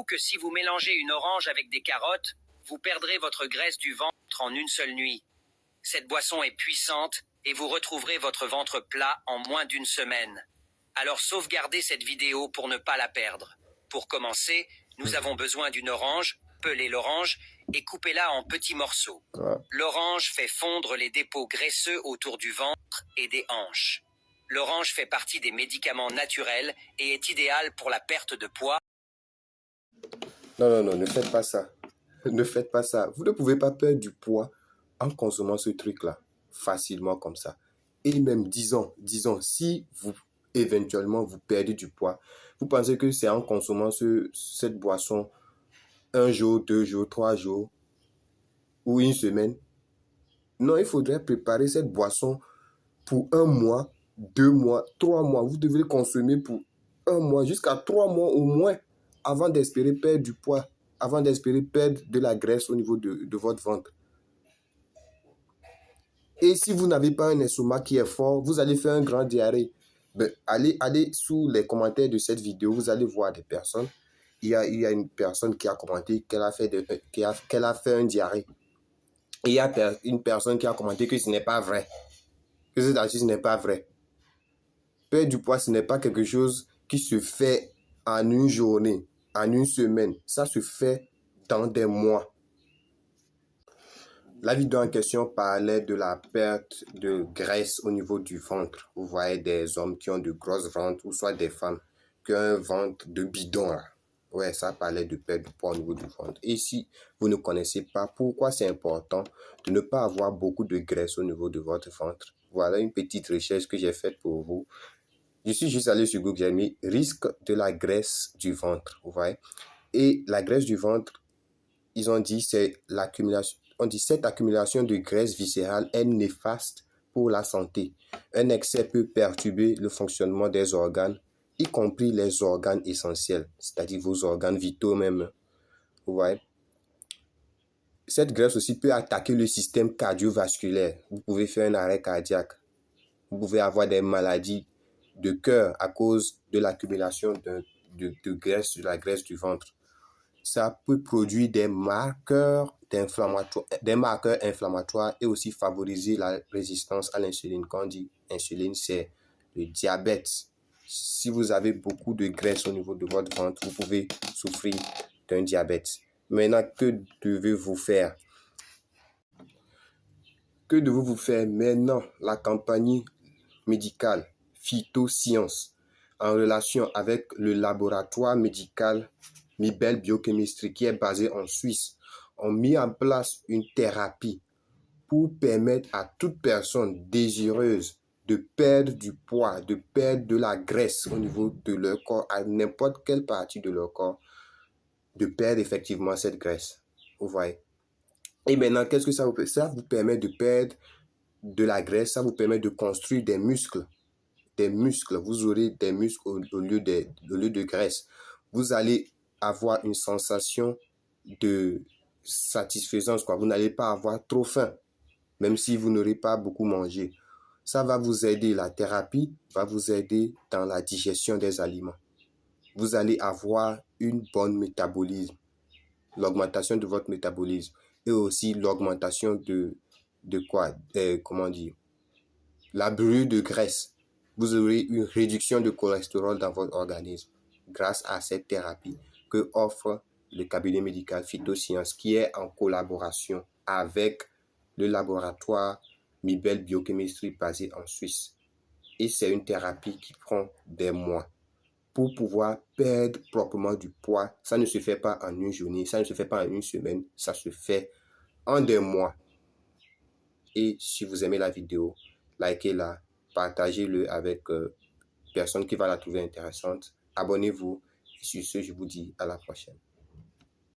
Savez-vous que si vous mélangez une orange avec des carottes, vous perdrez votre graisse du ventre en une seule nuit? Cette boisson est puissante et vous retrouverez votre ventre plat en moins d'une semaine. Alors sauvegardez cette vidéo pour ne pas la perdre. Pour commencer, nous avons besoin d'une orange, pelez l'orange et coupez-la en petits morceaux. L'orange fait fondre les dépôts graisseux autour du ventre et des hanches. L'orange fait partie des médicaments naturels et est idéal pour la perte de poids. Non, ne faites pas ça. Ne faites pas ça. Vous ne pouvez pas perdre du poids en consommant ce truc-là facilement comme ça. Et même, disons, si vous, éventuellement, vous perdez du poids, vous pensez que c'est en consommant cette boisson 1 jour, 2 jours, 3 jours ou une semaine? Non, il faudrait préparer cette boisson pour 1 mois, 2 mois, 3 mois. Vous devez consommer pour 1 mois, jusqu'à 3 mois au moins, avant d'espérer perdre du poids, avant d'espérer perdre de la graisse au niveau de votre ventre. Et si vous n'avez pas un estomac qui est fort, vous allez faire un grand diarrhée. Ben, allez sous les commentaires de cette vidéo, vous allez voir des personnes. Il y a une personne qui a commenté qu'elle a fait un diarrhée. Et il y a une personne qui a commenté que ce n'est pas vrai. Que cette astuce n'est pas vrai. Perdre du poids, ce n'est pas quelque chose qui se fait en une journée, en une semaine. Ça se fait dans des mois. La vidéo en question parlait de la perte de graisse au niveau du ventre. Vous voyez des hommes qui ont de grosses ventres ou soit des femmes qui ont un ventre de bidon. Là. Ouais, ça parlait de perte de poids au niveau du ventre. Et si vous ne connaissez pas pourquoi c'est important de ne pas avoir beaucoup de graisse au niveau de votre ventre, voilà une petite recherche que j'ai faite pour vous. Je suis juste allé sur Google, j'ai mis risque de la graisse du ventre. Vous voyez? Et la graisse du ventre, ils ont dit c'est l'accumulation. On dit cette accumulation de graisse viscérale est néfaste pour la santé. Un excès peut perturber le fonctionnement des organes, y compris les organes essentiels, c'est-à-dire vos organes vitaux même. Vous voyez? Cette graisse aussi peut attaquer le système cardiovasculaire. Vous pouvez faire un arrêt cardiaque. Vous pouvez avoir des maladies de cœur à cause de l'accumulation de graisse, de la graisse du ventre. Ça peut produire des marqueurs inflammatoires et aussi favoriser la résistance à l'insuline. Quand on dit insuline, c'est le diabète. Si vous avez beaucoup de graisse au niveau de votre ventre, vous pouvez souffrir d'un diabète. Maintenant, que devez-vous faire? Que devez-vous faire maintenant? La compagnie médicale Phytosciences, en relation avec le laboratoire médical Mibel Biochemistry, qui est basé en Suisse, ont mis en place une thérapie pour permettre à toute personne désireuse de perdre du poids, de perdre de la graisse au niveau de leur corps, à n'importe quelle partie de leur corps, de perdre effectivement cette graisse. Vous voyez? Et maintenant, qu'est-ce que ça vous fait? Ça vous permet de perdre de la graisse, ça vous permet de construire des muscles. Vous aurez des muscles au lieu de graisse. Vous allez avoir une sensation de satisfaisance, quoi. Vous n'allez pas avoir trop faim, même si vous n'aurez pas beaucoup mangé. Ça va vous aider, la thérapie va vous aider dans la digestion des aliments. Vous allez avoir une bonne métabolisme, l'augmentation de votre métabolisme et aussi l'augmentation de quoi, comment dire, la brûlure de graisse. Vous aurez une réduction de cholestérol dans votre organisme grâce à cette thérapie que offre le cabinet médical Phytosciences, qui est en collaboration avec le laboratoire Mibel Biochemistry basé en Suisse. Et c'est une thérapie qui prend des mois pour pouvoir perdre proprement du poids. Ça ne se fait pas en une journée, ça ne se fait pas en une semaine, ça se fait en des mois. Et si vous aimez la vidéo, likez-la, partagez-le avec personne qui va la trouver intéressante. Abonnez-vous. Et sur ce, je vous dis à la prochaine.